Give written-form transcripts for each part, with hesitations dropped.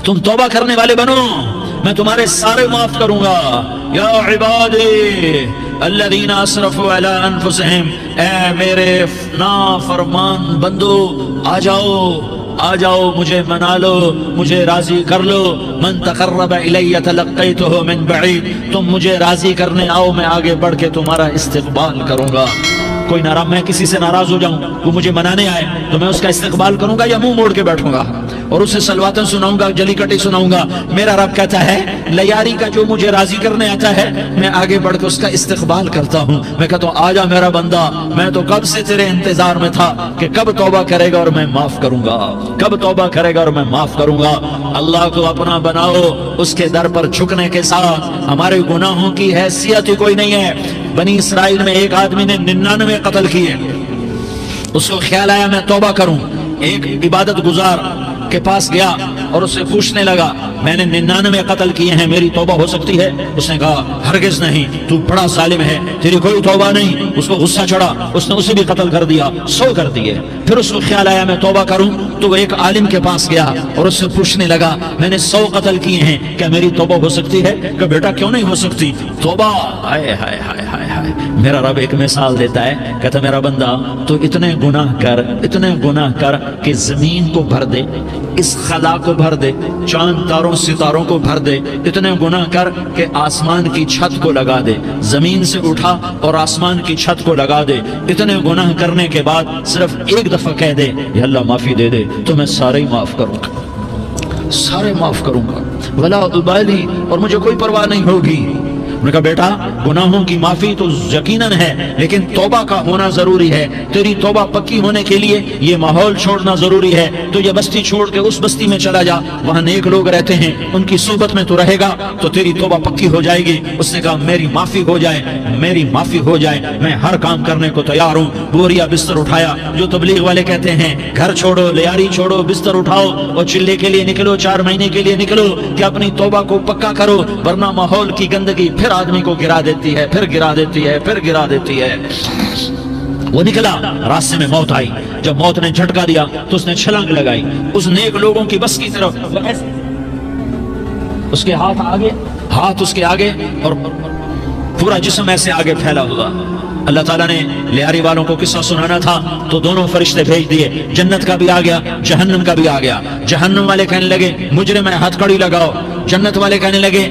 تم توبہ کرنے والے بنو، میں تمہارے سارے معاف کروں گا۔ یا عبادی الذین اسرفوا علی انفسہم، اے میرے نافرمان بندو آ جاؤ مجھے منا لو، مجھے راضی کر لو۔ من تقرب الی تلقیتہ من بعید، تم مجھے راضی کرنے آؤ، میں آگے بڑھ کے تمہارا استقبال کروں گا۔ کوئی ناراض، میں کسی سے ناراض ہو جاؤں، وہ مجھے منانے آئے تو میں اس کا استقبال کروں گا یا منہ موڑ کے بیٹھوں گا اور اسے سلواتیں سناؤں گا، جلی کٹی سناؤں گا؟ میرا رب کہتا ہے لیاری کا جو مجھے راضی کرنے آتا ہے میں آگے بڑھ کے اس کا استقبال کرتا ہوں۔ میں کہتا ہوں آجا میرا بندہ، میں تو کب سے تیرے انتظار میں تھا کہ کب توبہ کرے گا اور میں معاف کروں گا، کب توبہ کرے گا اور میں معاف کروں گا۔ اللہ کو اپنا بناؤ، اس کے در پر جھکنے کے ساتھ ہمارے گناہوں کی حیثیت ہی کوئی نہیں ہے۔ بنی اسرائیل میں ایک آدمی نے 99 قتل کیے، اس کو خیال آیا میں توبہ کروں، ایک عبادت گزار کے پاس گیا اور اس سے پوچھنے لگا میں نے 99 قتل کیے ہیں، میری توبہ ہو سکتی ہے؟ اس نے کہا ہرگز نہیں، تو بڑا ظالم ہے، تیری کوئی توبہ نہیں۔ اس کو غصہ چڑھا، اس نے اسے بھی قتل کر دیا، 100 کر دیے۔ پھر اس کو خیال آیا میں توبہ کروں، تو وہ ایک عالم کے پاس گیا اور اس سے پوچھنے لگا میں نے 100 قتل کیے ہیں، کیا میری توبہ ہو سکتی ہے؟ کہ بیٹا کیوں نہیں ہو سکتی توبہ؟ ہائے ہائے ہائے ہائے ہائے۔ میرا رب ایک مثال دیتا ہے، کہتا میرا بندہ تو اتنے گناہ کر کہ زمین کو بھر دے، اس خلا کو بھر دے، چاند تاروں ستاروں کو بھر دے، اتنے گناہ کر کہ آسمان کی چھت کو لگا دے، زمین سے اٹھا اور آسمان کی چھت کو لگا دے۔ اتنے گناہ کرنے کے بعد صرف ایک دفعہ کہہ دے یا اللہ معافی دے دے تو میں سارے ہی معاف کروں گا، سارے معاف کروں گا، ولا ابالی، اور مجھے کوئی پرواہ نہیں ہوگی۔ انہوں نے کہا بیٹا گناہوں کی معافی تو یقیناً ہے، لیکن توبہ کا ہونا ضروری ہے۔ تیری توبہ پکی ہونے کے لیے یہ ماحول چھوڑنا ضروری ہے۔ تو یہ بستی چھوڑ کے اس بستی میں چلا جا، وہاں نیک لوگ رہتے ہیں، ان کی صحبت میں تو رہے گا تو تیری توبہ پکی ہو جائے گی۔ اس نے کہا میری معافی ہو جائے، میری معافی ہو جائے، میں ہر کام کرنے کو تیار ہوں۔ بوریا بستر اٹھایا، جو تبلیغ والے کہتے ہیں گھر چھوڑو، لیاری چھوڑو، بستر اٹھاؤ اور چلے کے لیے نکلو، 4 مہینے کے لیے نکلو کہ اپنی توبہ کو پکا کرو، ورنہ ماحول کی گندگی پھر آدمی کو گرا دیتی ہے، پھر گرا دیتی ہے۔ وہ نکلا، راستے میں موت آئی، جب موت نے جھٹکا دیا تو اس نے چھلانگ لگائی اس نیک لوگوں کی بس کی طرف، اس کے ہاتھ اس کے آگے اور پورا جسم ایسے آگے پھیلا ہوا۔ اللہ تعالیٰ نے لیاری والوں کو قصہ سنانا تھا تو دونوں فرشتے بھیج دیے، جنت کا بھی آ گیا، جہنم کا بھی آ گیا۔ جہنم والے کہنے لگے مجرم ہے ہتھ کڑی لگاؤ، جنت والے کہنے لگے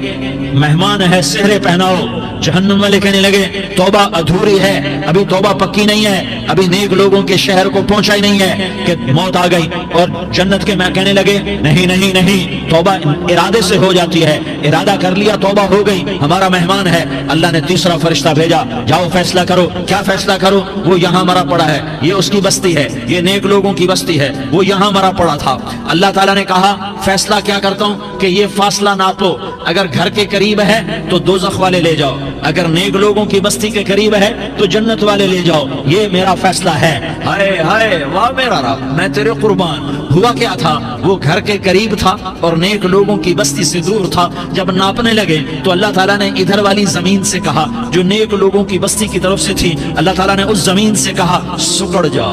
مہمان ہے سہرے پہناؤ۔ جہنم والے کہنے لگے توبہ ادھوری ہے، ابھی توبہ پکی نہیں ہے، ابھی نیک لوگوں کے شہر کو پہنچا ہی نہیں ہے کہ موت آ گئی۔ اور جنت کے میں کہنے لگے نہیں، توبہ ارادے سے ہو جاتی ہے، ارادہ کر لیا توبہ ہو گئی، ہمارا مہمان ہے۔ اللہ نے تیسرا فرشتہ بھیجا، جاؤ فیصلہ کرو۔ کیا فیصلہ کرو؟ وہ یہاں مرا پڑا ہے، یہ اس کی بستی ہے، یہ نیک لوگوں کی بستی ہے، وہ یہاں مرا پڑا تھا۔ اللہ تعالیٰ نے کہا فیصلہ کیا کرتا ہوں کہ یہ فاصلہ ناپو، اگر گھر کے قریب ہے تو دوزخ والے لے جاؤ، اگر نیک لوگوں کی بستی کے قریب ہے تو جنت والے لے جاؤ، یہ میرا فیصلہ ہے۔ ہائے ہائے واہ میرا رب، میں تیرے قربان۔ ہوا کیا تھا؟ وہ گھر کے قریب تھا اور نیک لوگوں کی بستی سے دور تھا۔ جب ناپنے لگے تو اللہ تعالیٰ نے ادھر والی زمین سے کہا جو نیک لوگوں کی بستی کی طرف سے تھی، اللہ تعالیٰ نے اس زمین سے کہا سکڑ جا،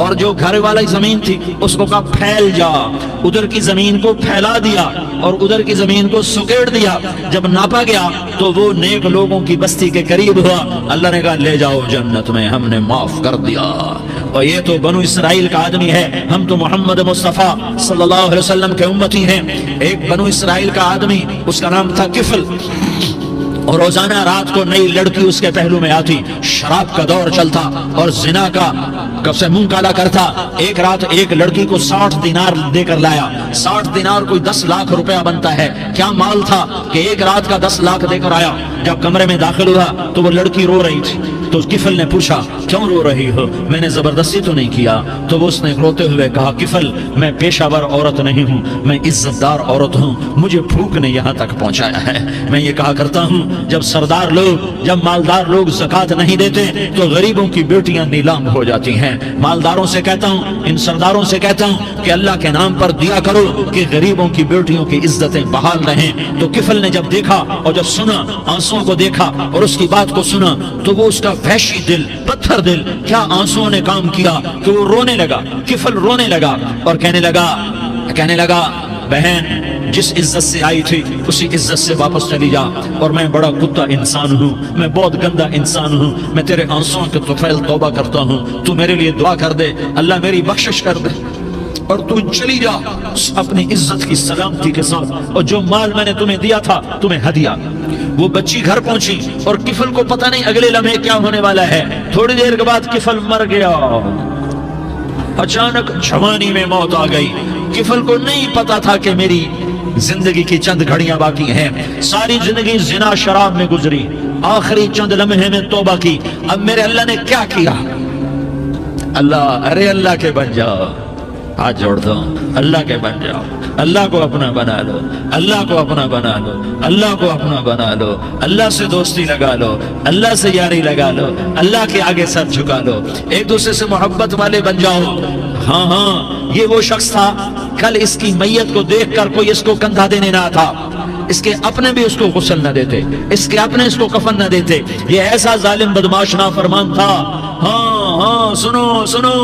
اور جو گھر والی زمین تھی اس کو کہا پھیل جا، ادھر کی زمین کو پھیلا دیا اور ادھر کی زمین کو سکیڑ دیا۔ جب ناپا گیا تو وہ نیک لوگوں کی بستی کے قریب ہوا۔ اللہ نے کہا لے جاؤ جنت میں، ہم نے معاف کر دیا۔ اور یہ تو بنو اسرائیل کا آدمی ہے، ہم تو محمد مصطفیٰ صلی اللہ علیہ وسلم کے امتی ہیں۔ ایک بنو اسرائیل کا آدمی، اس کا نام تھا کفل، اور روزانہ رات کو نئی لڑکی اس کے پہلو میں آتی، شراب کا دور چلتا اور زنا کا کب سے منہ کالا کرتا۔ ایک رات ایک لڑکی کو 60 دینار دے کر لایا۔ 60 دینار کوئی 10 لاکھ روپیہ بنتا ہے۔ کیا مال تھا کہ ایک رات کا 10 لاکھ دے کر آیا۔ جب کمرے میں داخل ہوا تو وہ لڑکی رو رہی تھی، تو کفل نے پوچھا کیوں رو رہی ہو؟ میں نے زبردستی تو نہیں کیا؟ تو وہ اس نے روتے ہوئے کہا کفل میں پیشہ ور عورت نہیں ہوں، میں عزت دار عورت ہوں، مجھے بھوک نے یہاں تک پہنچایا ہے۔ میں یہ کہا کرتا ہوں جب سردار لوگ، جب مالدار لوگ زکوٰۃ نہیں دیتے تو غریبوں کی بیٹیاں نیلام ہو جاتی ہیں۔ مالداروں سے کہتا ہوں، ان سرداروں سے کہتا ہوں کہ اللہ کے نام پر دیا کرو کہ غریبوں کی بیٹیوں کی عزتیں بحال رہیں۔ تو کفل نے جب دیکھا اور جب سنا، آنسوؤں کو دیکھا اور اس کی بات کو سنا، تو وہ اس کا وحشی دل، پتھر دل، کیا آنسوؤں نے کام کیا کہ وہ رونے لگا۔ کفل رونے لگا اور کہنے لگا بہن جس عزت سے آئی تھی اسی عزت سے واپس چلی جا، اور میں بڑا کتا انسان ہوں، میں بہت گندا انسان ہوں، میں تیرے آنسوؤں کے طفیل توبہ کرتا ہوں، تو میرے لیے دعا کر دے، اللہ میری بخشش کر دے، اور تو چلی جا اپنی عزت کی سلامتی کے ساتھ، اور جو مال میں نے تمہیں دیا تھا تمہیں ہدیہ۔ وہ بچی گھر پہنچی اور کفل کو پتہ نہیں اگلے لمحے کیا ہونے والا ہے، تھوڑی دیر کے بعد کفل مر گیا، اچانک جوانی میں موت آ گئی۔ کفل کو نہیں پتا تھا کہ میری زندگی کی چند گھڑیاں باقی ہیں، ساری زندگی زنا شراب میں گزری، آخری چند لمحے میں توبہ کی، اب میرے اللہ نے کیا کیا؟ اللہ، ارے اللہ کے بن جاؤ، ہاتھ جوڑ دو، اللہ کے بن جاؤ، اللہ کو اپنا بنا لو، اللہ کو اپنا بنا لو، اللہ کو اپنا بنا لو، اللہ سے دوستی لگا لو، اللہ سے یاری لگا لو، اللہ کے آگے سر جھکا لو، ایک دوسرے سے محبت والے بن جاؤ۔ ہاں ہاں، یہ وہ شخص تھا، کل اس کی میت کو دیکھ کر کوئی اس کو کندھا دینے نہ تھا، اس کے اپنے بھی اس کو غسل نہ دیتے، اس کے اپنے اس کو کفن نہ دیتے، یہ ایسا ظالم بدماش نافرمان تھا۔ ہاں ہاں، سنو سنو،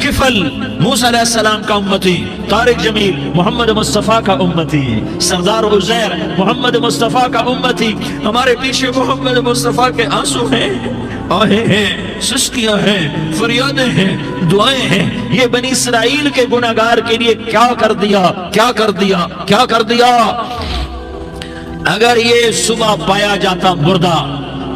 کفل موسیٰ علیہ السلام کا امتی، طارق جمیل محمد مصطفیٰ کا امتی، سردار عزیر محمد مصطفیٰ کا امتی، ہمارے پیچھے محمد مصطفیٰ کے آنسو ہیں، آہیں ہیں، سسکیاں ہیں، فریادیں ہیں، دعائیں ہیں، یہ بنی اسرائیل کے گناہگار کے لیے کیا کر دیا، کیا کر دیا، کیا کر دیا۔ اگر یہ صبح پایا جاتا مردہ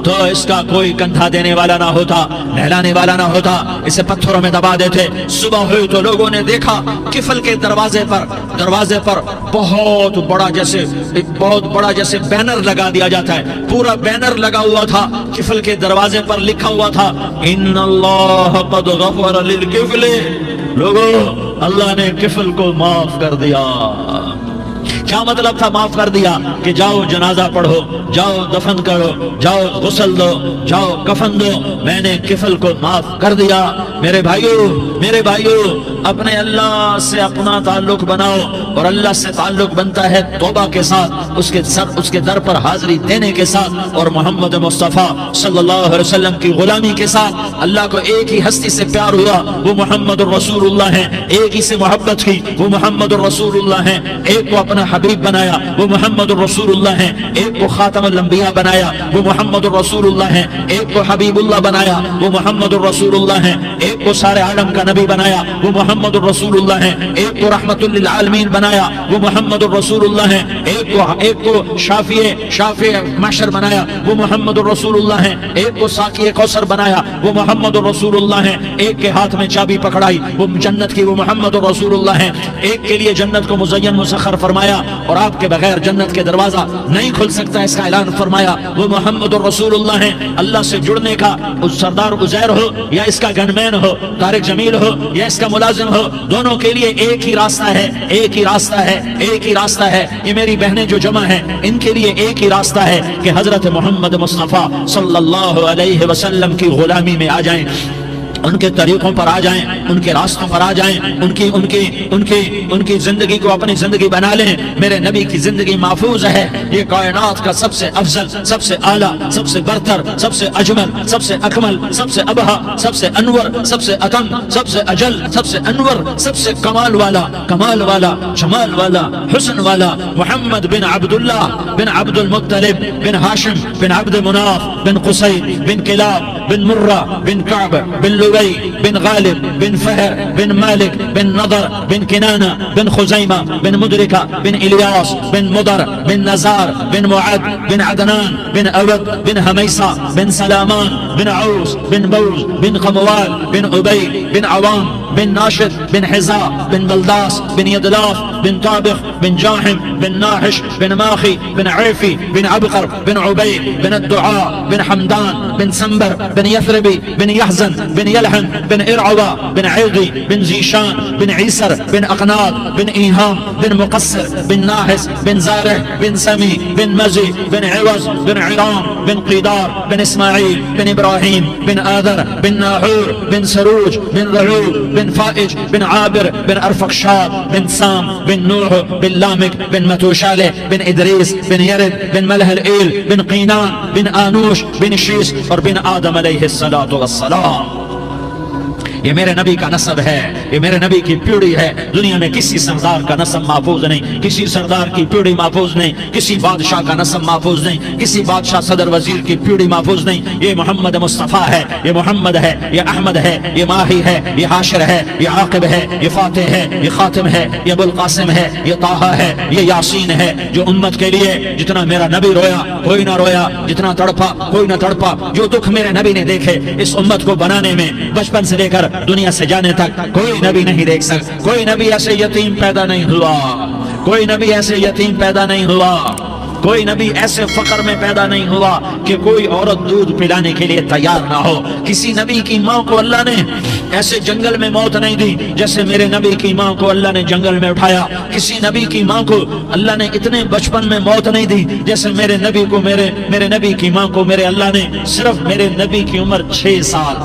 تو اس کا کوئی کندھا دینے والا نہ ہوتا، نہلانے والا نہ ہوتا، اسے پتھروں میں دبا دیتے۔ صبح ہوئی تو لوگوں نے دیکھا کفل کے دروازے پر بہت بڑا جیسے بینر لگا دیا جاتا ہے، پورا بینر لگا ہوا تھا، کفل کے دروازے پر لکھا ہوا تھا ان اللہ قد غفر للکفل، لوگو اللہ نے کفل کو معاف کر دیا۔ کیا مطلب تھا معاف کر دیا؟ کہ جاؤ جنازہ پڑھو، جاؤ دفن کرو، جاؤ غسل دو، جاؤ کفن دو، میں نے کفل کو معاف کر دیا۔ میرے بھائیو، اپنے اللہ سے اپنا تعلق بناؤ، اور اللہ سے تعلق بنتا ہے توبہ کے ساتھ، اس کے در پر حاضری دینے کے ساتھ، اور محمد مصطفیٰ صلی اللہ علیہ وسلم کی غلامی کے ساتھ۔ اللہ کو ایک ہی ہستی سے پیار ہوا، وہ محمد الرسول اللہ ہیں، ایک ہی سے محبت کی، وہ محمد الرسول اللہ ہیں، ایک کو اپنا حبیب بنایا، وہ محمد الرسول اللہ ہیں، ایک کو خاتم الانبیاء بنایا، وہ محمد الرسول اللہ ہیں، ایک کو حبیب اللہ بنایا، وہ محمد الرسول اللہ ہیں، ایک کو سارے عالم کا نبی بنایا، وہ محمد الرسول اللہ ہیں، ایک کو رحمت للعالمین بنایا، وہ محمد الرسول اللہ ہیں، ایک کو شافع محشر بنایا، وہ محمد الرسول اللہ ہیں، ایک کو ساقی کوثر بنایا، وہ محمد الرسول اللہ ہیں، ایک کے ہاتھ میں چابی پکڑائی، وہ جنت کی، وہ محمد الرسول اللہ ہیں، ایک کے لیے جنت کو مزین مسخر فرمایا، اور آپ کے بغیر جنت کے دروازہ نہیں کھل سکتا، اس کا اعلان فرمایا، وہ محمد الرسول اللہ ہیں۔ اللہ سے جڑنے کا سردار عزیر ہو یا اس کا گنمین ہو، طارق جمیل ہو یا اس کا ملازم ہو، دونوں کے لیے ایک ہی راستہ ہے، ایک ہی راستہ ہے، ایک ہی راستہ ہے۔ یہ میری بہنیں جو جمع ہیں ان کے لیے ایک ہی راستہ ہے کہ حضرت محمد مصطفیٰ صلی اللہ علیہ وسلم کی غلامی میں آ جائیں، ان کے طریقوں پر آ جائیں، ان کے راستوں پر آ جائیں، ان کی زندگی کو اپنی زندگی بنا لیں۔ میرے نبی کی زندگی محفوظ ہے، یہ کائنات کا سب سے افضل، سب سے اعلیٰ، سب سے برتر، سب سے اجمل، سب سے اکمل، سب سے ابہا، سب سے انور، سب سے اتم، سب سے اجل، سب سے انور، سب سے کمال والا، جمال والا، حسن والا، محمد بن عبداللہ بن عبد المطلب بن ہاشم بن عبد مناف بن قصی بن کلاب بن مرہ بن کعب بن لوی بن غالب بن فہر بن مالک بن نضر بن کنانہ بن خزیمہ بن مدرکہ بن الیاس بن مدر بن نزار بن معد بن عدنان بن اود بن حمیسہ بن سلامان بن عوس بن بوز بن قموال بن عبید بن عوام بن ناشد بن حزاء بن بلداس بن يدلاف بن طابخ بن جاحم بن ناحش بن ماخي بن عيفي بن عبقر بن عبيد بن الدعاء بن حمدان بن سنبر بن يثربي بن يحزن بن يلحم بن إرعوى بن عيضي بن زيشان بن عيسر بن أقناط بن إيهام بن مقصر بن ناحس بن زارع بن سمي بن مزي بن عوز بن عرام بن قيدار بن إسماعيل بن إبراهيم بن آذر بن ناحور بن سروج بن رعوب بن فائج بن عابر بن أرفقشاد بن سام بن نوح بن لامك بن متوشالة بن إدريس بن يرد بن ملح الإيل بن قينان بن آنوش بن شيس اور بن آدم علیہ الصلاة والسلام۔ یہ میرے نبی کا نسب ہے، یہ میرے نبی کی پیڑھی ہے. دنیا میں کسی سردار کا نسب محفوظ نہیں، کسی سردار کی پیڑھی محفوظ نہیں، کسی بادشاہ کا نسب محفوظ نہیں، کسی بادشاہ صدر وزیر کی پیڑھی محفوظ نہیں. یہ محمد مصطفیٰ ہے، یہ محمد ہے، یہ احمد ہے، یہ ماہی ہے، یہ حاشر ہے، یہ عاقب ہے، یہ فاتح ہے، یہ خاتم ہے، یہ ابو القاسم ہے، یہ طٰہٰ ہے، یہ یاسین ہے. جو امت کے لیے جتنا میرا نبی رویا کوئی نہ رویا، جتنا تڑپا کوئی نہ تڑپا، جو دکھ میرے نبی نے دیکھے اس امت کو بنانے میں، بچپن سے لے کر دنیا سے جانے تک کوئی نبی نہیں دیکھ سکتا. کوئی نبی ایسے یتیم پیدا نہیں ہوا، کوئی نبی ایسے یتیم پیدا نہیں ہوا، کوئی نبی ایسے فقر میں پیدا نہیں ہوا کہ کوئی عورت دودھ پلانے کے لیے تیار نہ ہو. کسی نبی کی ماں کو اللہ نے ایسے جنگل میں موت نہیں دی جیسے میرے نبی کی ماں کو اللہ نے جنگل میں اٹھایا. کسی نبی کی ماں کو اللہ نے اتنے بچپن میں موت نہیں دی جیسے میرے نبی کو میرے نبی کی ماں کو میرے اللہ نے صرف میرے نبی کی عمر 6 سال،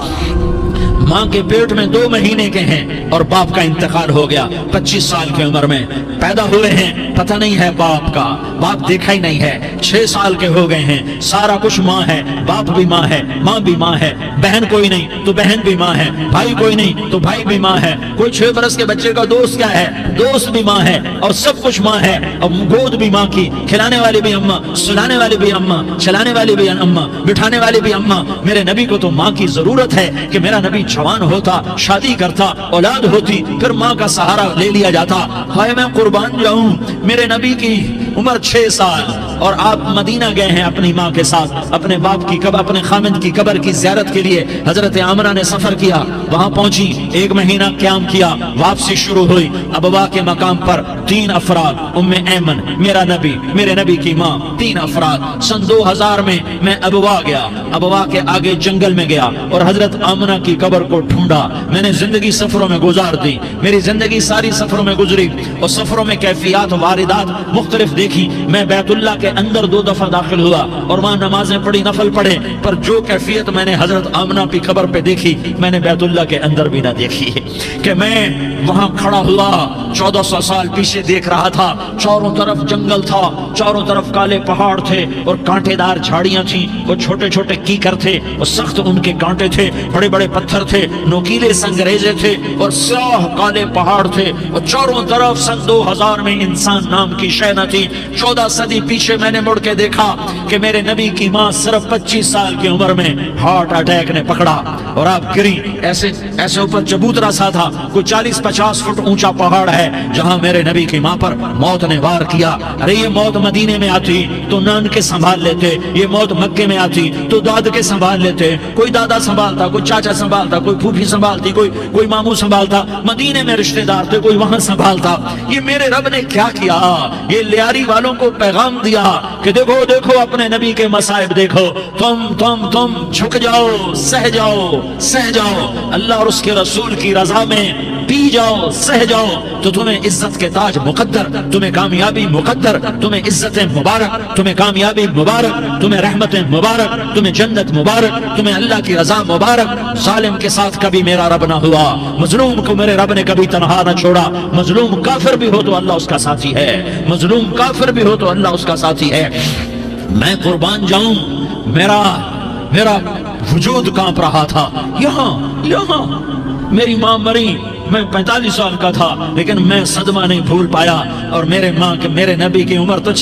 ماں کے پیٹ میں 2 مہینے کے ہیں اور باپ کا انتقال ہو گیا 25 سال کی عمر میں. پیدا ہوئے ہیں، پتہ نہیں ہے باپ کا، باپ دیکھا ہی نہیں ہے. 6 سال کے ہو گئے ہیں، سارا کچھ ماں ہے، باپ بھی ماں ہے، ماں بھی ماں ہے، بہن کوئی نہیں تو بہن بھی ماں ہے، بھائی کوئی نہیں تو بھائی بھی ماں ہے. کوئی 6 برس کے بچے کا دوست کیا ہے؟ دوست بھی ماں ہے، اور سب کچھ ماں ہے. اور گود بھی ماں کی، کھلانے والی بھی اماں، سلانے والی بھی اماں، چلانے والی بھی اماں، بٹھانے والی بھی اماں. میرے نبی کو تو ماں کی ضرورت ہے کہ میرا نبی جوان ہوتا، شادی کرتا، اولاد ہوتی، پھر ماں کا سہارا لے لیا جاتا. ہائے میں قربان جاؤں، میرے نبی کی عمر 6 سال اور آپ مدینہ گئے ہیں اپنی ماں کے ساتھ، اپنے باپ کی قبر، اپنے خامند کی قبر کی زیارت کے لیے. حضرت عامرہ نے سفر کیا، وہاں پہنچی، 1 مہینہ قیام کیا، واپسی شروع ہوئی. ابوا کے مقام پر 3 افراد، ام ایمن، میرا نبی، میرے نبی کی ماں، 3 افراد. سن 2000 میں میں ابوا گیا، ابوا کے آگے جنگل میں گیا اور حضرت آمنہ کی قبر کو ڈھونڈا. میں نے زندگی سفروں میں گزار دی، میری زندگی ساری سفروں میں گزری اور سفروں میں کیفیات واردات مختلف دیکھی. میں بیت اللہ کے اندر 2 دفعہ داخل ہوا اور وہاں نمازیں پڑھی، نفل پڑھے، پر جو کیفیت میں نے حضرت آمنہ کی قبر پہ دیکھی میں نے بیت اللہ کے اندر بھی نہ دیکھی. کہ میں وہاں کھڑا ہوا 1400 سال پیچھے دیکھ رہا تھا، چاروں طرف جنگل تھا، چاروں طرف کالے پہاڑ تھے اور کانٹے دار جھاڑیاں تھیں، وہ چھوٹے چھوٹے کیکر تھے، وہ سخت ان کے کانٹے تھے، بڑے بڑے پتھر تھے، نوکیلے سنگریزے تھے اور سیاہ کالے پہاڑ تھے. اور چاروں طرف سن 2000 میں انسان نام کی شے نہ تھی. 14 صدی پیچھے میں نے مڑ کے دیکھا کہ میرے نبی کی ماں صرف 25 سال کی عمر میں ہارٹ اٹیک نے پکڑا اور آپ گری. ایسے اوپر چبوترا سا تھا، کوئی 40-50 فٹ اونچا پہاڑ ہے جہاں میرے نبی کی ماں پر موت نے وار کیا. ارے یہ موت مدینے میں آتی تو نان کے سنبھال لیتے، یہ موت مکے میں آتی تو داد کے سنبھال لیتے. کوئی دادا سنبھالتا، کوئی چاچا سنبھالتا، کوئی پھوپھی سنبھالتی، کوئی ماموں سنبھالتا، مدینے میں رشتہ دار تھے، کوئی وہاں سنبھالتا. یہ میرے رب نے کیا کیا؟ یہ لیاری والوں کو پیغام دیا کہ دیکھو دیکھو اپنے نبی کے مصائب دیکھو، تم جھک جاؤ، سہ جاؤ اللہ اور اس کے رسول کی رضا میں پی جاؤ، سہ جاؤ تو تمہیں عزت کے تاج مقدر، تمہیں کامیابی مقدر، تمہیں عزتیں مبارک، تمہیں کامیابی مبارک، تمہیں رحمتیں مبارک، تمہیں جنت مبارک، تمہیں اللہ کی رضا مبارک. ظالم کے ساتھ کبھی میرا رب نہ ہوا، مظلوم کو میرے رب نے کبھی تنہا نہ چھوڑا. مظلوم کافر بھی ہو تو اللہ اس کا ساتھی ہے، مظلوم کافر بھی ہو تو اللہ اس کا ساتھی ہے. میں قربان جاؤں، میرا وجود کانپ رہا تھا. یہاں میری ماں مری، میں 45 سال کا تھا لیکن میں صدمہ نہیں بھول پایا. اور میرے نبی کی عمر تو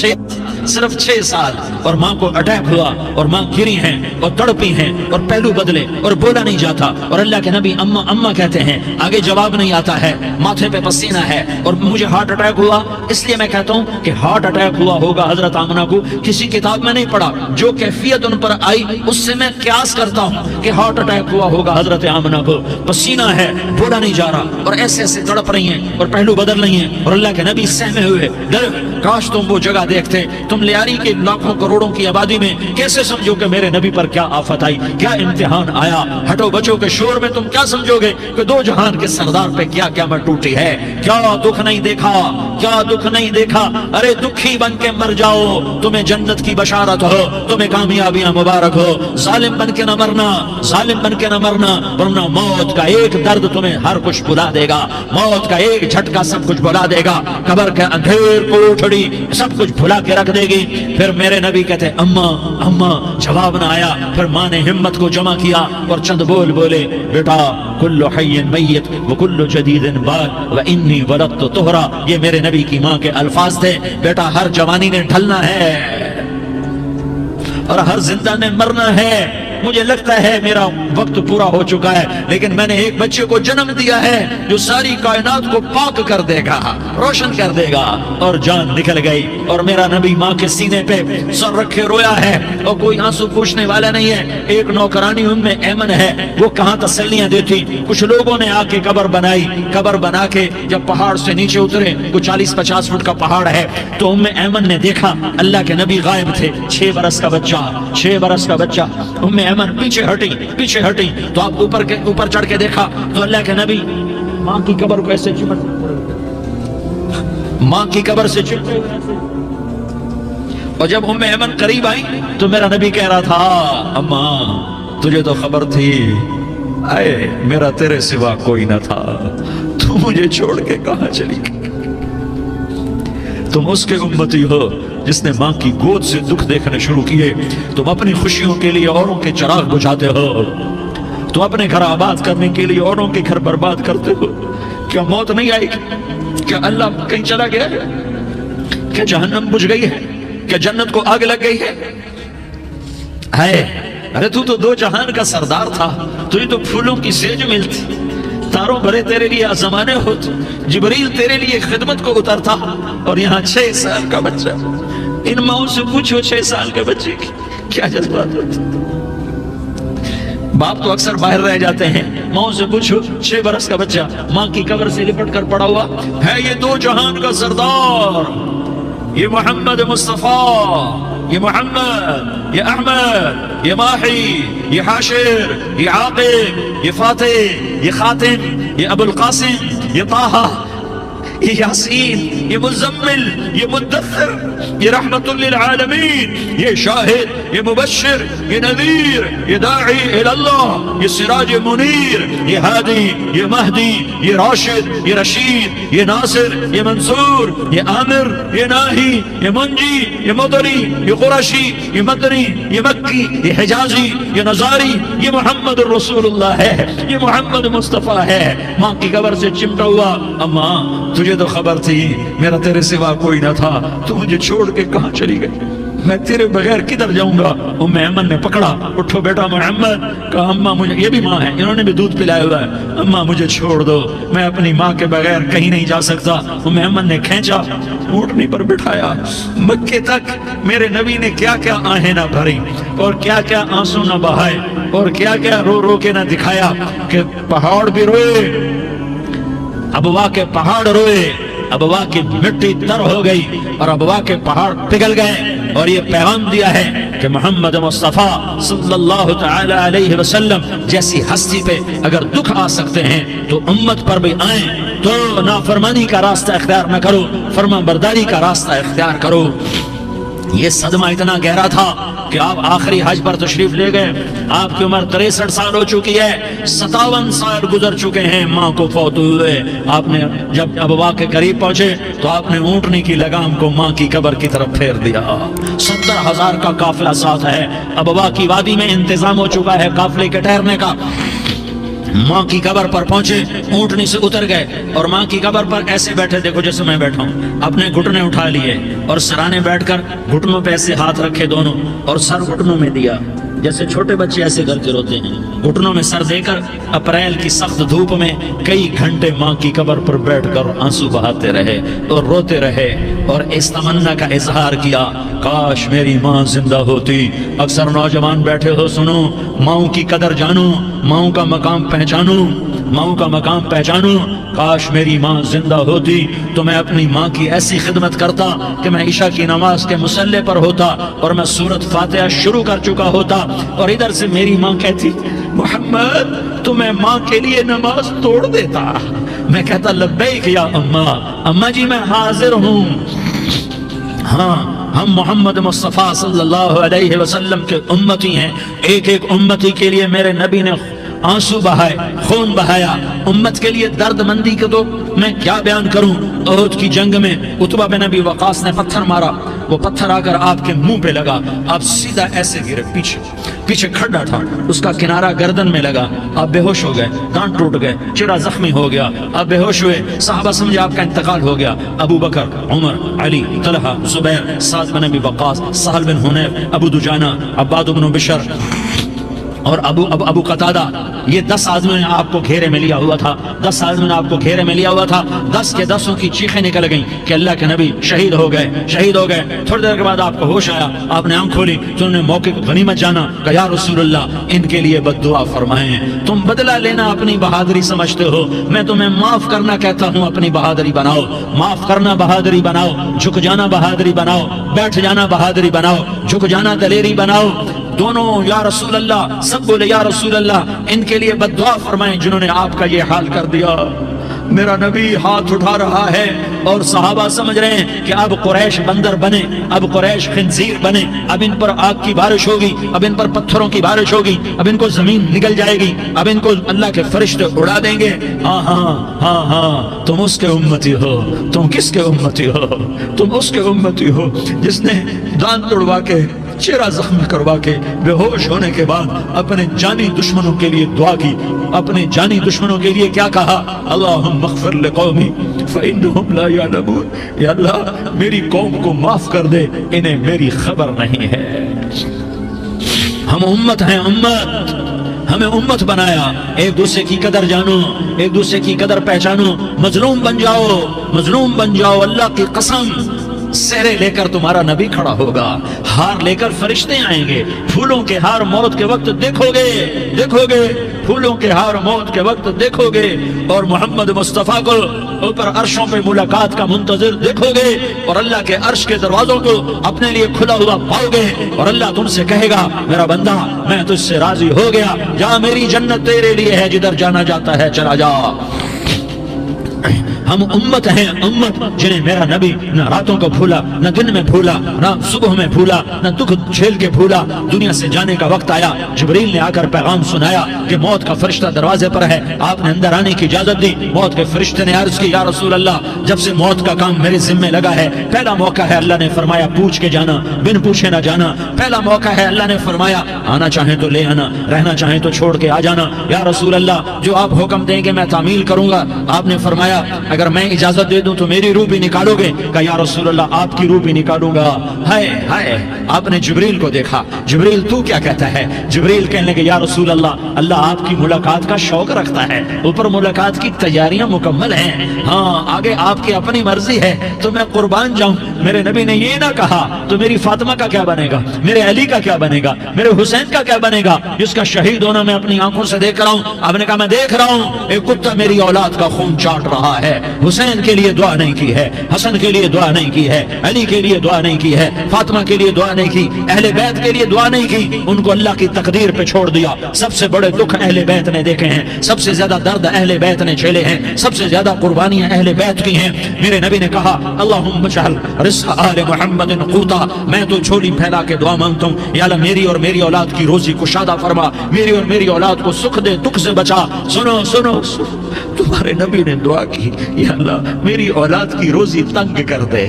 صرف 6 سال اور ماں کو اٹیک ہوا اور ماں گری ہیں اور تڑپی ہیں اور پہلو بدلے اور بولا نہیں جاتا اور اللہ کے نبی اماں اماں کہتے ہیں، آگے جواب نہیں آتا ہے، ماتھے پہ پسینہ ہے اور مجھے ہارٹ اٹیک ہوا. اس لیے میں کہتا ہوں کہ ہارٹ اٹیک ہوا ہوگا حضرت آمنہ کو، کسی کتاب میں نہیں پڑھا، جو کیفیت ان پر آئی اس سے میں قیاس کرتا ہوں کہ ہارٹ اٹیک ہوا ہوگا حضرت آمنہ کو. پسینہ ہے، بولا نہیں جا رہا اور ایسے تڑپ رہی ہیں اور پہلو بدل رہی ہیں اور اللہ کے نبی سہمے ہوئے. کاش تم وہ جگہ دیکھتے، تم لیاری کے لاکھوں کروڑوں کی آبادی میں کیسے سمجھو کہ میرے نبی پر کیا آفت آئی، کیا امتحان آیا. ہٹو بچوں کے شور میں تم کیا سمجھو گے کہ 2 جہان کے سردار پہ کیا قیامت ٹوٹی ہے. کیا دکھ نہیں دیکھا، کیا دکھ نہیں دیکھا. ارے دکھی بن کے مر جاؤ، تمہیں جنت کی بشارت ہو، تمہیں کامیابیاں مبارک ہو. ظالم بن کے نہ مرنا، ظالم بن کے نہ مرنا، ورنہ موت کا ایک درد تمہیں ہر کچھ بھلا دے گا، موت کا ایک جھٹکا سب کچھ بھلا دے گا، قبر کے اندھیر کوٹھڑی سب کچھ بھلا کے رکھ دے گی. پھر میرے نبی کہتے اماں اماں، جواب نہ آیا. پھر ماں نے ہمت کو جمع کیا اور چند بول بولے، بیٹا کل حی میت وکل جدید بال وانی ولدت طہرا. یہ میرے نبی کی ماں کے الفاظ تھے. بیٹا ہر جوانی نے ڈھلنا ہے اور ہر زندہ نے مرنا ہے. مجھے لگتا ہے میرا وقت پورا ہو چکا ہے، لیکن میں نے ایک بچے کو جنم دیا ہے جو ساری کائنات کو پاک کر دے گا، روشن کر دے گا. اور جان نکل گئی اور میرا نبی ماں کے سینے پہ سر رکھے رویا ہے اور کوئی آنسو پوچھنے والا نہیں ہے. ایک نوکرانی ام ایمن ہے، وہ کہاں تسلیاں دیتی. کچھ لوگوں نے آ کے قبر بنائی. قبر بنا کے جب پہاڑ سے نیچے اترے، کوئی 40-50 فٹ کا پہاڑ ہے، تو ام ایمن نے دیکھا اللہ کے نبی غائب تھے. 6 برس کا بچہ، 6 برس کا بچہ. ام ایمن پیچھے ہٹی تو آپ اوپر چڑھ کے دیکھا تو اللہ کے نبی ماں کی قبر کو ایسے چمٹ، ماں کی قبر سے چمٹے. اور جب ام ایمن قریب آئی تو میرا نبی کہہ رہا تھا اماں تجھے تو خبر تھی، اے میرا تیرے سوا کوئی نہ تھا، تو مجھے چھوڑ کے کہاں چلی گئی. تم اس کے امتی ہو جس نے ماں کی گود سے دکھ دیکھنے شروع کیے. تم اپنی خوشیوں کے لیے اوروں کے چراغ بجھاتے ہو. تم اپنے گھر آباد کرنے کے لیے اوروں کے گھر برباد کرتے ہو. کیا موت نہیں آئی؟ کیا اللہ کہیں چلا گیا ہے؟ کیا جہنم بجھ گئی ہے؟ کیا جنت کو آگ لگ گئی ہے؟ ارے تو 2 جہان کا سردار تھا. تجھے تو پھولوں کی سیج ملتی، تاروں بھرے تیرے لیے آسمانے ہوتے، جبریل تیرے لیے خدمت کو اترتا، اور یہاں 6 سال کا بچہ. ان ماؤں سے پوچھو 6 سال کے بچے کی کیا جذبات ہوتے. باپ تو اکثر باہر رہ جاتے ہیں. ماؤں سے پوچھو 6 برس کا بچہ ماں کی قبر سے لپٹ کر پڑا ہوا ہے. یہ 2 جہان کا سردار، یہ محمد مصطفیٰ، یہ محمد، یہ احمد، یہ ماہی، یہ حاشر، یہ عاقب، یہ فاتح، یہ خاتم، یہ ابو القاسم، یہ طه، یہ یاسین، یہ مزمل، یہ مدثر، یہ رحمت للعالمین، یہ شاہد، یہ مبشر، یہ نذیر، یہ داعی الاللہ، یہ سراج منیر، یہ ہادی، یہ مہدی، یہ راشد، یہ رشید، یہ ناصر، یہ منصور، یہ عامر، یہ ناہی، یہ منجی، یہ مدری، یہ قرشی، یہ مدنی، یہ مکی، یہ حجازی، یہ نظاری. یہ محمد رسول اللہ ہے، یہ محمد مصطفیٰ ہے. ماں کی قبر سے چمٹا ہوا اماں تجھے تو خبر تھی میرا تیرے سوا کوئی نہ تھا، تو مجھے چھوڑ کے کہاں چلی گئی؟ میں تیرے بغیر کدھر جاؤں گا؟ ام ایمن نے پکڑا، اٹھو بیٹا محمد. کہا اماں مجھے، یہ بھی ماں ہے، انہوں نے بھی دودھ پلایا ہوا ہے، اماں مجھے چھوڑ دو، میں اپنی ماں کے بغیر کہیں نہیں جا سکتا. ام ایمن نے کھینچا، اونٹنی پر بٹھایا. مکے تک میرے نبی نے کیا کیا آہیں نہ بھری اور کیا کیا آنسو نہ بہائے اور کیا کیا رو رو کے نہ دکھایا کہ پہاڑ بھی روئے، ابوا کے پہاڑ روئے، ابوا کی مٹی تر ہو گئی اور ابوا کے پہاڑ پگھل گئے. اور یہ پیغام دیا ہے کہ محمد مصطفیٰ صلی اللہ تعالی علیہ وسلم جیسی ہستی پہ اگر دکھ آ سکتے ہیں تو امت پر بھی آئیں. تو نافرمانی کا راستہ اختیار نہ کرو، فرما برداری کا راستہ اختیار کرو. یہ صدمہ اتنا گہرا تھا کہ آپ آخری حج پر تشریف لے گئے. آپ کی عمر 63 سال ہو چکی ہے، 57 سال گزر چکے ہیں ماں کو فوت ہوئے. آپ نے جب ابوا کے قریب پہنچے تو آپ نے اونٹنی کی لگام کو ماں کی قبر کی طرف پھیر دیا. 70,000 کا قافلہ ساتھ ہے. ابوا کی وادی میں انتظام ہو چکا ہے قافلے کے ٹھہرنے کا. ماں کی قبر پر پہنچے، اونٹنی سے اتر گئے اور ماں کی قبر پر ایسے بیٹھے، دیکھو جیسے میں بیٹھا ہوں، اپنے گھٹنے اٹھا لیے اور سرانے بیٹھ کر گھٹنوں پہ ایسے ہاتھ رکھے دونوں اور سر گھٹنوں میں دیا، جیسے چھوٹے بچے ایسے کر کے روتے ہیں. گھٹنوں میں سر دے کر اپریل کی سخت دھوپ میں کئی گھنٹے ماں کی قبر پر بیٹھ کر آنسو بہاتے رہے اور روتے رہے اور اس تمنا کا اظہار کیا کاش میری ماں زندہ ہوتی. اکثر نوجوان بیٹھے ہو، سنو، ماؤں کی قدر جانو، ماؤں کا مقام پہچانو، ماؤں کا مقام پہچانو. کاش میری ماں زندہ ہوتی تو میں اپنی ماں کی ایسی خدمت کرتا کہ میں عشاء کی نماز کے مصلے پر ہوتا اور میں سورۃ فاتحہ شروع کر چکا ہوتا اور ادھر سے میری ماں کہتی محمد تو میں ماں کے لیے نماز توڑ دیتا. میں کہتا لبیک یا اماں، اماں جی میں حاضر ہوں. ہاں ہم محمد مصطفیٰ صلی اللہ علیہ وسلم کے امتی ہیں. ایک ایک امتی کے لیے میرے نبی نے آنسو بہائے، خون بہایا، امت کے لیے درد مندی کے تو میں کیا بیان کروں۔ احد کی جنگ میں عتبہ بن ابی وقاص نے پتھر مارا، وہ پتھر آ کر آپ کے منہ پہ لگا، آپ سیدھا ایسے گرے، پیچھے کھڑا تھا، اس کا کنارہ گردن میں لگا، آپ بے ہوش ہو گئے، کان ٹوٹ گئے، چہرہ زخمی ہو گیا، آپ بے ہوش ہوئے، صحابہ سمجھے آپ کا انتقال ہو گیا۔ ابو بکر، عمر، علی، طلحہ، زبیر، سعد بن ابی وقاص، سہل بن حنیف، ابو دجانہ، عباد بن بشر اور ابو قتادہ، یہ 10 آدمیوں نے آپ کو گھیرے میں لیا ہوا تھا، 10 آدمیوں نے آپ کو گھیرے میں لیا ہوا تھا، 10 کے 10 کی چیخیں نکل گئیں کہ اللہ کے نبی شہید ہو گئے۔ تھوڑی دیر کے بعد آپ کو ہوش آیا، آپ نے آنکھ کھولی تو انہوں نے موقع کو غنیمت جانا کہ یا رسول اللہ ان کے لیے بد دعا فرمائیں، تم بدلہ لینا اپنی بہادری سمجھتے ہو، میں تمہیں معاف کرنا کہتا ہوں، اپنی بہادری بناؤ، معاف کرنا بہادری بناؤ، جھک جانا بہادری بناؤ، بیٹھ جانا بہادری بناؤ، جھک جانا دلیری بناؤ۔ دونوں یا رسول اللہ، سب بولے یا رسول اللہ ان کے لیے بد دعا فرمائیں جنہوں نے آپ کا یہ حال کر دیا۔ میرا نبی ہاتھ اٹھا رہا ہے اور صحابہ سمجھ رہے ہیں کہ اب قریش بندر بنے، اب قریش خنزیر بنے، اب ان پر آگ کی بارش ہوگی، اب ان پر پتھروں کی بارش ہوگی، اب ان کو زمین نگل جائے گی، اب ان کو اللہ کے فرشتے اڑا دیں گے۔ ہاں تم اس کے امتی ہو۔ تم کس کے امتی ہو؟ تم اس کے امتی ہو جس نے دان توڑوا کے، چہرہ زخم کروا کے، بے ہوش ہونے کے بعد اپنے جانی دشمنوں کے لیے دعا کی، اپنے جانی دشمنوں کے لیے کیا کہا؟ اللہم اغفر لقومی فإنہم لا یعلمون، یا اللہ میری قوم کو معاف کر دے، انہیں میری خبر نہیں ہے۔ ہم امت ہیں، امت، ہمیں امت بنایا، ایک دوسرے کی قدر جانو، ایک دوسرے کی قدر پہچانو، مظلوم بن جاؤ، مظلوم بن جاؤ، اللہ کی قسم سہرے لے کر تمہارا نبی کھڑا ہوگا، ہار لے کر فرشتے آئیں گے، پھولوں کے ہار موت کے وقت دیکھو گے، پھولوں کے ہار موت کے وقت دیکھو گے، اور محمد مصطفیٰ کو اوپر عرشوں پہ ملاقات کا منتظر دیکھو گے، اور اللہ کے عرش کے دروازوں کو اپنے لیے کھلا ہوا پاؤ گے، اور اللہ تم سے کہے گا میرا بندہ میں تجھ سے راضی ہو گیا، جا میری جنت تیرے لیے ہے، جدھر جانا جاتا ہے چلا جا۔ ہم امت ہیں، امت جنہیں میرا نبی نہ راتوں کو بھولا، نہ دن میں بھولا، نہ صبح میں بھولا، نہ دکھ جھیل کے بھولا۔ دنیا سے جانے کا وقت آیا، جبریل نے آ کر پیغام سنایا کہ موت کا فرشتہ دروازے پر ہے، آپ نے اندر آنے کی اجازت دی۔ موت کے فرشتے نے عرض کی یا رسول اللہ جب سے موت کا کام میرے ذمہ لگا ہے، پہلا موقع ہے، اللہ نے فرمایا پوچھ کے جانا، بن پوچھے نہ جانا، پہلا موقع ہے، اللہ نے فرمایا آنا چاہیں تو لے آنا، رہنا چاہیں تو چھوڑ کے آ جانا۔ یا رسول اللہ جو آپ حکم دیں گے میں تعمیل کروں گا۔ آپ نے فرمایا اگر میں اجازت دے دوں تو میری روح بھی نکالو گے؟ کہا یا رسول اللہ آپ کی روح بھی نکالوں گا۔ ہائے آپ نے جبریل کو دیکھا، جبریل تو کیا کہتا ہے؟ جبریل کہنے لگے یا رسول اللہ آپ کی ملاقات کا شوق رکھتا ہے، اوپر ملاقات کی تیاریاں مکمل ہیں، ہاں آگے آپ کی اپنی مرضی ہے تو میں قربان جاؤں۔ میرے نبی نے یہ نہ کہا تو میری فاطمہ کا کیا بنے گا، میرے علی کا کیا بنے گا، میرے حسین کا کیا بنے گا جس کا شہید ہونا میں اپنی آنکھوں سے دیکھ رہا ہوں۔ آپ نے کہا میں دیکھ رہا ہوں ایک کتا میری اولاد کا خون چاٹ رہا ہے، حسین کے لیے دعا نہیں کی ہے، حسن کے لیے دعا نہیں کی ہے، علی کے لیے دعا نہیں کی ہے، فاطمہ کے لیے دعا نہیں کی، اہل بیت کے لیے دعا نہیں کی، ان کو اللہ کی تقدیر پہ چھوڑ دیا۔ سب سے بڑے دکھ اہل بیت نے دیکھے ہیں، سب سے زیادہ درد اہل بیت نے جھیلے ہیں، سب سے زیادہ قربانیاں اہل بیت کی ہیں۔ میرے نبی نے کہا اللہم اجعل رزق آل محمد قوتا، میں تو جھولی پھیلا کے دعا مانگتا ہوں یا اللہ میری اور میری اولاد کی روزی کشادہ فرما، میری اور میری اولاد کو سکھ دے، دکھ سے بچا۔ سنو تمہارے نبی نے دعا کی یا اللہ میری اولاد کی روزی تنگ کر دے،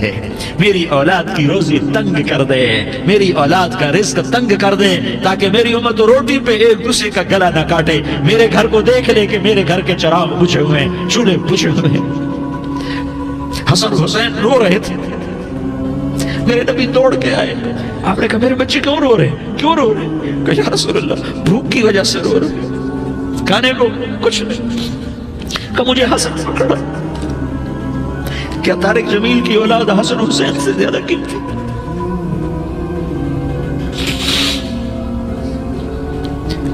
میری اولاد کی روزی تنگ کر دے، میری اولاد کا رزق تنگ کر دے تاکہ میری امت روٹی پہ ایک دوسرے کا گلا نہ کاٹے، میرے گھر کو دیکھ لے کہ میرے گھر کے چراغ بجھے ہوئے ہیں، چولہے بجھے ہوئے ہیں۔ حسن حسین رو رہے تھے، میرے نبی دوڑ کے آئے، آپ نے کہا میرے بچے کیوں رو رہے، کیوں رو رہے؟ کہا یا رسول اللہ بھوک کی وجہ سے رو رہے، کھانے کو کچھ نہیں۔ کہ مجھے حسن پکڑا، کیا طارق جمیل کی اولاد حسن حسین سے زیادہ قیمتی؟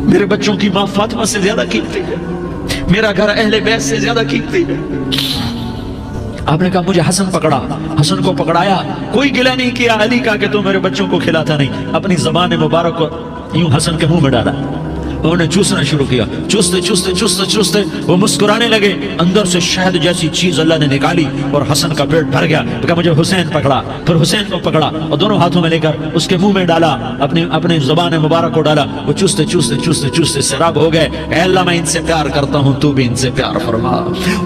میرے بچوں کی ماں فاطمہ سے زیادہ قیمتی ہے، میرا گھر اہل بیت سے زیادہ قیمتی ہے۔ آپ نے کہا مجھے حسن پکڑا، حسن کو پکڑایا، کوئی گلہ نہیں کیا علی کا کہ تو میرے بچوں کو کھلاتا نہیں، اپنی زبان مبارک کو یوں حسن کے منہ میں ڈالا، انہوں نے چوسنا شروع کیا، چوستے چوستے چوستے چوستے وہ مسکرانے لگے، اندر سے شہد جیسی چیز اللہ نے نکالی اور حسن کا پیٹ بھر گیا۔ تو کہا مجھے حسین پکڑا، پھر حسین کو پکڑا اور دونوں ہاتھوں میں لے کر اس کے منہ میں ڈالا، اپنے زبان مبارک کو ڈالا۔ وہ چوستے چوستے چوستے چوستے سیراب ہو گئے۔ اے اللہ میں ان سے پیار کرتا ہوں، تو بھی ان سے پیار فرما،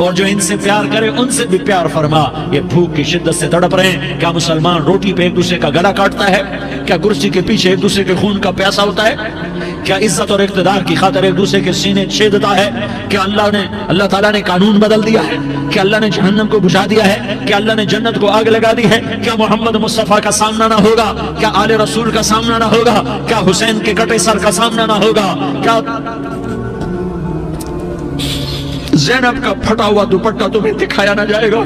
اور جو ان سے پیار کرے ان سے بھی پیار فرما۔ یہ بھوک کی شدت سے تڑپ رہے ہیں۔ کیا مسلمان روٹی پہ ایک دوسرے کا گلا کاٹتا ہے؟ کیا کرسی کے پیچھے ایک دوسرے کے خون کا پیاسا ہوتا ہے؟ کیا عزت اور اقتدار کی خاطر ایک دوسرے کے سینے چھیدتا ہے؟ کیا اللہ تعالیٰ نے قانون بدل دیا ہے؟ کیا اللہ نے جہنم کو بجھا دیا ہے؟ کیا اللہ نے جنت کو آگ لگا دی ہے؟ کیا محمد مصطفیٰ کا سامنا نہ ہوگا؟ کیا آل رسول کا سامنا نہ ہوگا؟ کیا حسین کے کٹے سر کا سامنا نہ ہوگا؟ کیا زینب کا پھٹا ہوا دوپٹہ تمہیں دکھایا نہ جائے گا؟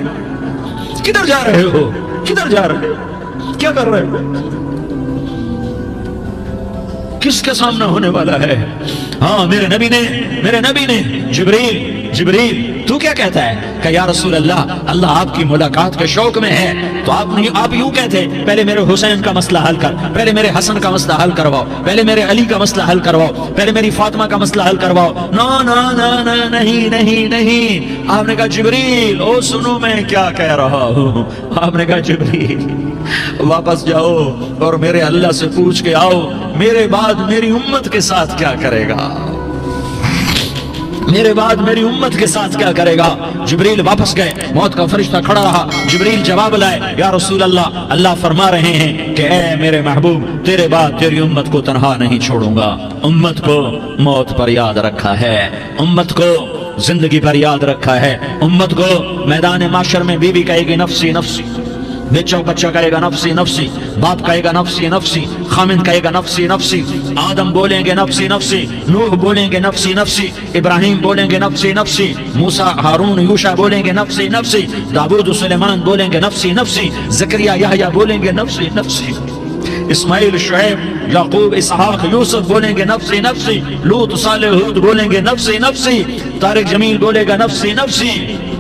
کدھر جا رہے ہو؟ کدھر جا رہے ہو؟ کیا کر رہے ہو؟ کس کے سامنا ہونے والا ہے؟ ہاں میرے نبی نے جبریل تو کیا کہتا ہے کہ یا رسول اللہ آپ کی ملاقات کے شوق میں ہے، تو آپ یوں کہتے پہلے میرے حسین کا مسئلہ حل کر، پہلے میرے حسن کا مسئلہ حل کرواؤ، پہلے میرے علی کا مسئلہ حل کرواؤ، پہلے میری فاطمہ کا مسئلہ حل کرواؤ۔ نہیں، آپ نے کہا جبریل او سنو میں کیا کہہ رہا ہوں۔ آپ نے کہا جبریل واپس جاؤ اور میرے اللہ سے پوچھ کے آؤ میرے بعد میری امت کے ساتھ کیا کرے گا، میرے بعد میری امت کے ساتھ کیا کرے گا۔ جبریل واپس گئے، موت کا فرشتہ کھڑا رہا۔ جبریل جواب لائے، یا رسول اللہ فرما رہے ہیں کہ اے میرے محبوب تیرے بعد تیری امت کو تنہا نہیں چھوڑوں گا۔ امت کو موت پر یاد رکھا ہے، امت کو زندگی پر یاد رکھا ہے، امت کو میدان معاشر میں بیوی کہے گی نفسی نفسی، بچہ کہے گا نفسی نفسی، باپ کہے گا نفسی نفسی، خامن کہے گا نفسی نفسی، آدم بولیں گے نفسی نفسی، نوح بولیں گے نفسی نفسی، ابراہیم بولیں گے نفسی نفسی، موسیٰ ہارون یوشع بولیں گے نفسی نفسی، داؤد سلیمان بولیں گے نفسی نفسی، زکریا یحییٰ بولیں گے نفسی نفسی، اسماعیل شعیب یعقوب اسحاق یوسف بولیں گے نفسی نفسی، لوط صالح ہود بولیں گے نفسی نفسی، طارق جمیل بولے گا نفسی نفسی،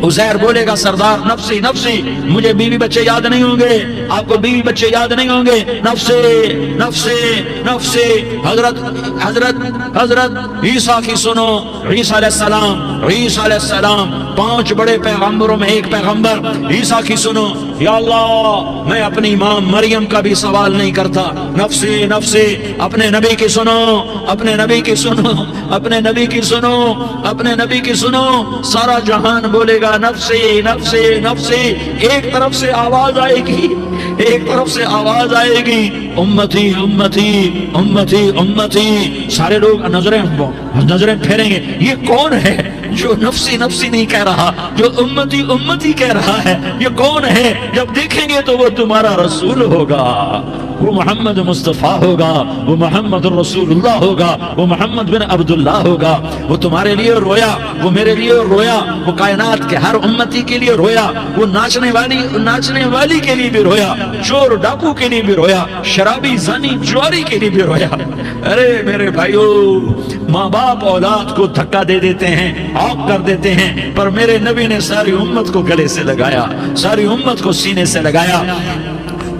عزیر بولے گا سردار نفسی نفسی، مجھے بیوی بچے یاد نہیں ہوں گے، آپ کو بیوی بچے یاد نہیں ہوں گے، نفسی نفسی نفسی۔ حضرت عیسیٰ کی سنو، عیسیٰ علیہ السلام 5 بڑے پیغمبروں میں ایک پیغمبر عیسیٰ کی سنو، یا اللہ میں اپنی ماں مریم کا بھی سوال نہیں کرتا، نفسی نفسی۔ اپنے نبی کی سنو، اپنے نبی کی سنو، اپنے نبی کی سنو، اپنے نبی کی سنو، سارا جہان بولے گا نفسی نفسی نفسی۔ ایک طرف سے آواز آئے گی، ایک طرف سے آواز آئے گی امتی امتی امتی امتی، سارے لوگ نظریں پھیریں گے، یہ کون ہے جو نفسی نفسی نہیں کہہ رہا، جو امتی امتی کہہ رہا ہے، یہ کون ہے؟ جب دیکھیں گے تو وہ تمہارا رسول ہوگا، وہ محمد مصطفیٰ ہوگا، وہ محمد الرسول اللہ ہوگا، وہ محمد بن عبداللہ ہوگا۔ وہ تمہارے لیے رویا، وہ میرے لیے رویا، وہ کائنات کے ہر امتی کے لیے رویا، وہ ناچنے والی کے لیے بھی رویا، چور ڈاکو کے لیے بھی رویا، شرابی زانی جواری کے لیے بھی رویا۔ ارے میرے بھائیو، ماں باپ اولاد کو دھکا دے دیتے ہیں، آگ کر دیتے ہیں، پر میرے نبی نے ساری امت کو گلے سے لگایا، ساری امت کو سینے سے لگایا۔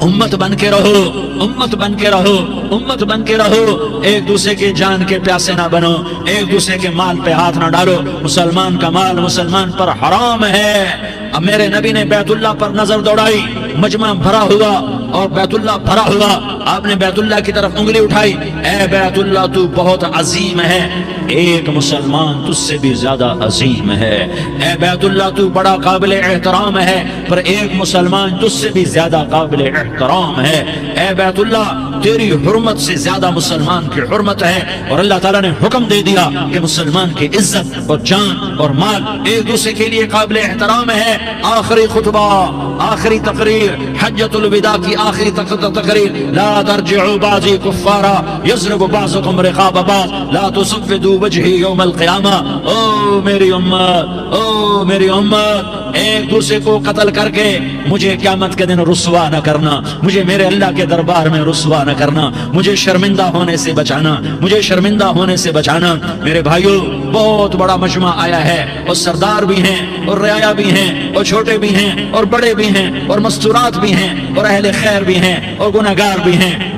امت بن کے رہو، امت بن کے رہو، امت بن کے رہو، ایک دوسرے کے جان کے پیاسے نہ بنو، ایک دوسرے کے مال پہ ہاتھ نہ ڈالو۔ مسلمان کا مال مسلمان پر حرام ہے۔ اب میرے نبی نے بیت اللہ پر نظر دوڑائی، مجمع بھرا ہوا اور بیت اللہ بھرا ہوا، آپ نے بیت اللہ کی طرف انگلی اٹھائی، اے بیت اللہ تو بہت عظیم ہے، ایک مسلمان تجھ سے بھی زیادہ عظیم ہے، اے بیت اللہ تو بڑا قابل احترام ہے، پر ایک مسلمان تجھ سے بھی زیادہ قابل احترام ہے، اے بیت اللہ تیری حرمت سے زیادہ مسلمان کی حرمت ہے۔ اور اللہ تعالیٰ نے حکم دے دیا کہ مسلمان کی عزت اور جان اور مال ایک دوسرے کے لیے قابل احترام ہے۔ آخری خطبہ، آخری تقریر، حجۃ الوداع کی آخری تقریر، لا ترجعوا بعضی کفارا یضرب بعضکم رقاب بعض لا تسودوا وجہی یوم القیامہ۔ او میری امت، او میری امت، ایک دوسرے کو قتل کر کے مجھے قیامت کے دن رسوا نہ کرنا، مجھے میرے اللہ کے دربار میں رسوا نہ کرنا، مجھے شرمندہ ہونے سے بچانا، مجھے شرمندہ ہونے سے بچانا۔ میرے بھائیو، بہت بڑا مجمع آیا ہے، اور سردار بھی ہیں اور رعایا بھی ہیں اور چھوٹے بھی ہیں اور بڑے بھی ہیں اور مستورات بھی ہیں اور اہل خیر بھی ہیں اور گنہگار بھی ہیں۔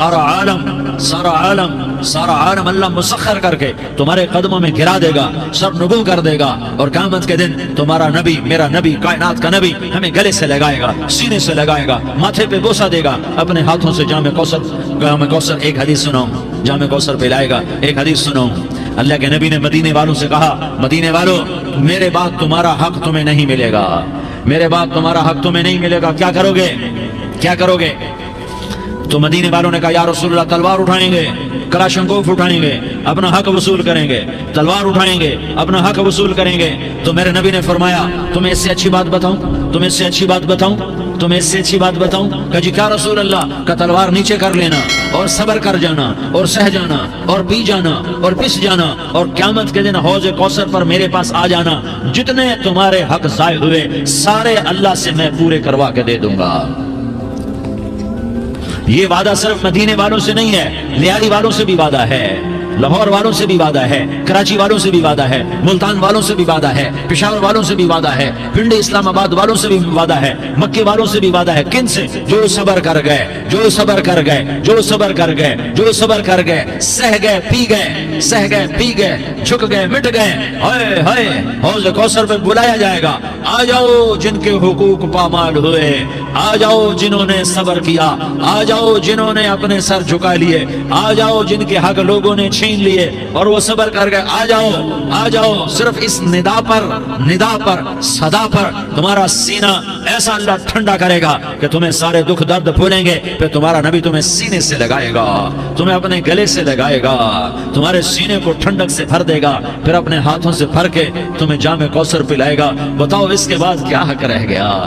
سارا عالم اللہ مسخر کر کے تمہارے قدموں میں گرا دے گا، سر نگو کر دے گا، اور قیامت کے دن تمہارا نبی، میرا نبی، کائنات کا نبی ہمیں گلے سے لگائے گا، سینے سے لگائے گا، ماتھے پہ بوسہ دے گا، اپنے ہاتھوں سے جام کوثر ایک حدیث سناؤں، جام کوثر پلائے گا، ایک حدیث سناؤں۔ اللہ کے نبی نے مدینے والوں سے کہا، مدینے والوں میرے بعد تمہارا حق تمہیں نہیں ملے گا، میرے بعد تمہارا حق تمہیں نہیں ملے گا، کیا کرو گے؟ کیا کرو گے؟ تو مدینے والوں نے کہا یا رسول اللہ تلوار اٹھائیں گے، کلاشنکوف اٹھائیں گے، اپنا حق وصول کریں گے، تلوار اٹھائیں گے، اپنا حق وصول کریں گے۔ تو میرے نبی نے فرمایا تمہیں اس سے اچھی بات بتاؤں، تمہیں اس سے اچھی بات بتاؤں، تمہیں اس سے اچھی بات بتاؤں؟ کہ جی کیا رسول اللہ؟ کا تلوار نیچے کر لینا اور صبر کر جانا اور سہ جانا اور پی جانا اور پس جانا اور قیامت کے دن حوض کوثر پر میرے پاس آ جانا، جتنے تمہارے حق ضائع ہوئے سارے اللہ سے میں پورے کروا کے دے دوں گا۔ یہ وعدہ صرف مدینے والوں سے نہیں ہے، لیاری والوں سے بھی وعدہ ہے، لاہور والوں سے بھی وعدہ ہے، کراچی والوں سے بھی وعدہ ہے، ملتان والوں سے بھی وعدہ ہے، پشاور والوں سے بھی وعدہ ہے، پنڈی اسلام آباد والوں سے بھی وعدہ ہے، مکے والوں سے بھی وعدہ ہے۔ کن سے؟ جو صبر کر گئے، جو صبر کر گئے، جو صبر کر گئے، جو صبر کر گئے، سہ گئے پی گئے، سہ گئے پی گئے، جھک گئے مٹ گئے، ہائے ہائے حوض کوثر پہ بلایا جائے گا، آ جاؤ جن کے حقوق پامال ہوئے، آ جاؤ جنہوں نے صبر کیا، آ جاؤ جنہوں نے اپنے سر جھکا لیے، آ جاؤ جن کے حق لوگوں نے چھین لیے اور وہ صبر کر گئے، آ جاؤ آ جاؤ۔ صرف اس ندا پر صدا پر تمہارا سینہ ایسا اللہ ٹھنڈا کرے گا کہ تمہیں سارے دکھ درد بھولیں گے، پھر تمہارا نبی تمہیں سینے سے لگائے گا، تمہیں اپنے گلے سے لگائے گا، تمہارے سینے کو ٹھنڈک سے بھر دے گا، پھر اپنے ہاتھوں سے بھر کے تمہیں جام کوثر پلائے گا۔ بتاؤ اس کے بعد کیا حق رہ گیا؟